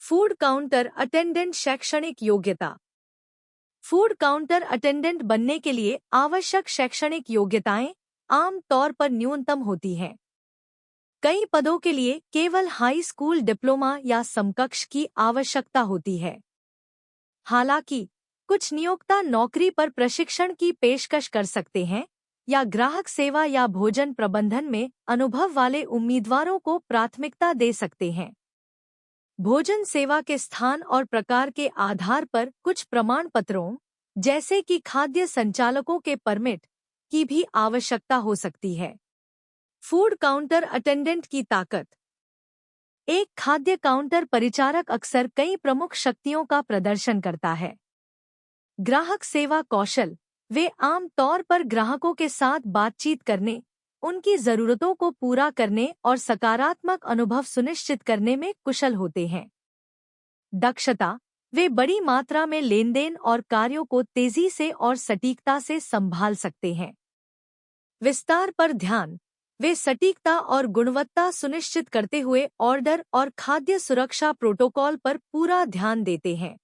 Food counter attendant शैक्षणिक योग्यता। Food counter attendant बनने के लिए आवश्यक शैक्षणिक योग्यताएं आम तौर पर न्यूनतम होती हैं। कई पदों के लिए केवल हाई स्कूल डिप्लोमा या समकक्ष की आवश्यकता होती है। हालांकि कुछ नियोक्ता नौकरी पर प्रशिक्षण की पेशकश कर सकते हैं या ग्राहक सेवा या भोजन प्रबंधन में अनुभव वाले उम्मीदवारों को प्राथमिकता दे सकते हैं। भोजन सेवा के स्थान और प्रकार के आधार पर कुछ प्रमाण पत्रों, जैसे कि खाद्य संचालकों के परमिट, की भी आवश्यकता हो सकती है। फूड काउंटर अटेंडेंट की ताकत। एक खाद्य काउंटर परिचारक अक्सर कई प्रमुख शक्तियों का प्रदर्शन करता है। ग्राहक सेवा कौशल। वे आम तौर पर ग्राहकों के साथ बातचीत करने, उनकी जरूरतों को पूरा करने और सकारात्मक अनुभव सुनिश्चित करने में कुशल होते हैं। दक्षता। वे बड़ी मात्रा में लेनदेन और कार्यों को तेजी से और सटीकता से संभाल सकते हैं। विस्तार पर ध्यान। वे सटीकता और गुणवत्ता सुनिश्चित करते हुए ऑर्डर और खाद्य सुरक्षा प्रोटोकॉल पर पूरा ध्यान देते हैं।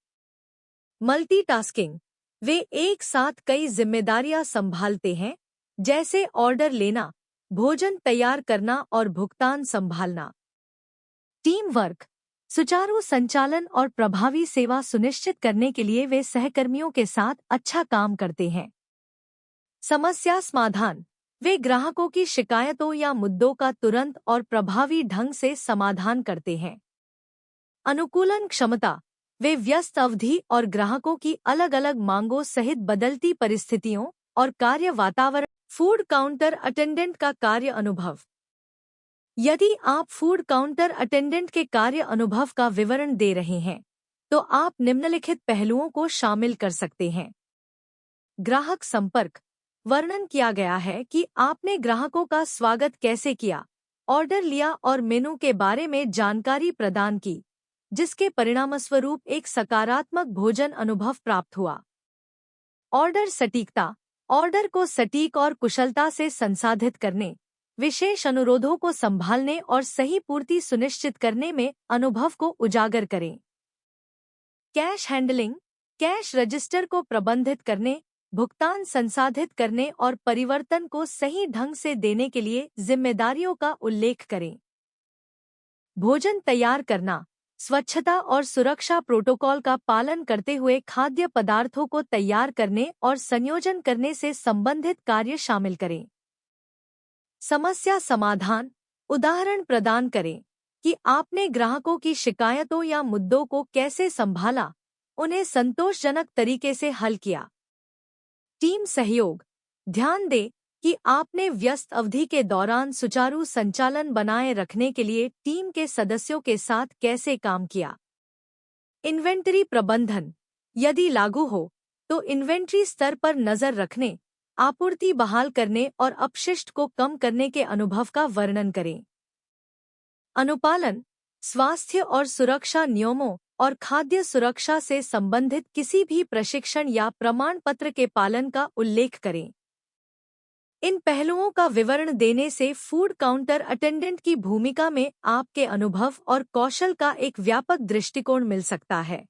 मल्टीटास्किंग। वे एक साथ कई जिम्मेदारियां संभालते हैं, जैसे ऑर्डर लेना, भोजन तैयार करना और भुगतान संभालना। Team work. सुचारू संचालन और प्रभावी सेवा सुनिश्चित करने के लिए वे सहकर्मियों के साथ अच्छा काम करते हैं। समस्या समाधान। वे ग्राहकों की शिकायतों या मुद्दों का तुरंत और प्रभावी ढंग से समाधान करते हैं। अनुकूलन क्षमता। वे व्यस्त अवधि और ग्राहकों की अलग अलग मांगों सहित बदलती परिस्थितियों और कार्य वातावरण। फूड काउंटर अटेंडेंट का कार्य अनुभव। यदि आप फूड काउंटर अटेंडेंट के कार्य अनुभव का विवरण दे रहे हैं, तो आप निम्नलिखित पहलुओं को शामिल कर सकते हैं। ग्राहक संपर्क। वर्णन किया गया है कि आपने ग्राहकों का स्वागत कैसे किया, ऑर्डर लिया और मेनू के बारे में जानकारी प्रदान की, जिसके परिणामस्वरूप एक सकारात्मक भोजन अनुभव प्राप्त हुआ। ऑर्डर सटीकता। ऑर्डर को सटीक और कुशलता से संसाधित करने, विशेष अनुरोधों को संभालने और सही पूर्ति सुनिश्चित करने में अनुभव को उजागर करें। Cash handling. कैश रजिस्टर को प्रबंधित करने, भुगतान संसाधित करने और परिवर्तन को सही ढंग से देने के लिए जिम्मेदारियों का उल्लेख करें। भोजन तैयार करना। स्वच्छता और सुरक्षा प्रोटोकॉल का पालन करते हुए खाद्य पदार्थों को तैयार करने और संयोजन करने से संबंधित कार्य शामिल करें। समस्या समाधान। उदाहरण प्रदान करें कि आपने ग्राहकों की शिकायतों या मुद्दों को कैसे संभाला, उन्हें संतोषजनक तरीके से हल किया। टीम सहयोग। ध्यान दें कि आपने व्यस्त अवधि के दौरान सुचारू संचालन बनाए रखने के लिए टीम के सदस्यों के साथ कैसे काम किया। इन्वेंटरी प्रबंधन। यदि लागू हो, तो इन्वेंट्री स्तर पर नजर रखने, आपूर्ति बहाल करने और अपशिष्ट को कम करने के अनुभव का वर्णन करें। अनुपालन। स्वास्थ्य और सुरक्षा नियमों और खाद्य सुरक्षा से संबंधित किसी भी प्रशिक्षण या प्रमाण पत्र के पालन का उल्लेख करें। इन पहलुओं का विवरण देने से फूड काउंटर अटेंडेंट की भूमिका में आपके अनुभव और कौशल का एक व्यापक दृष्टिकोण मिल सकता है।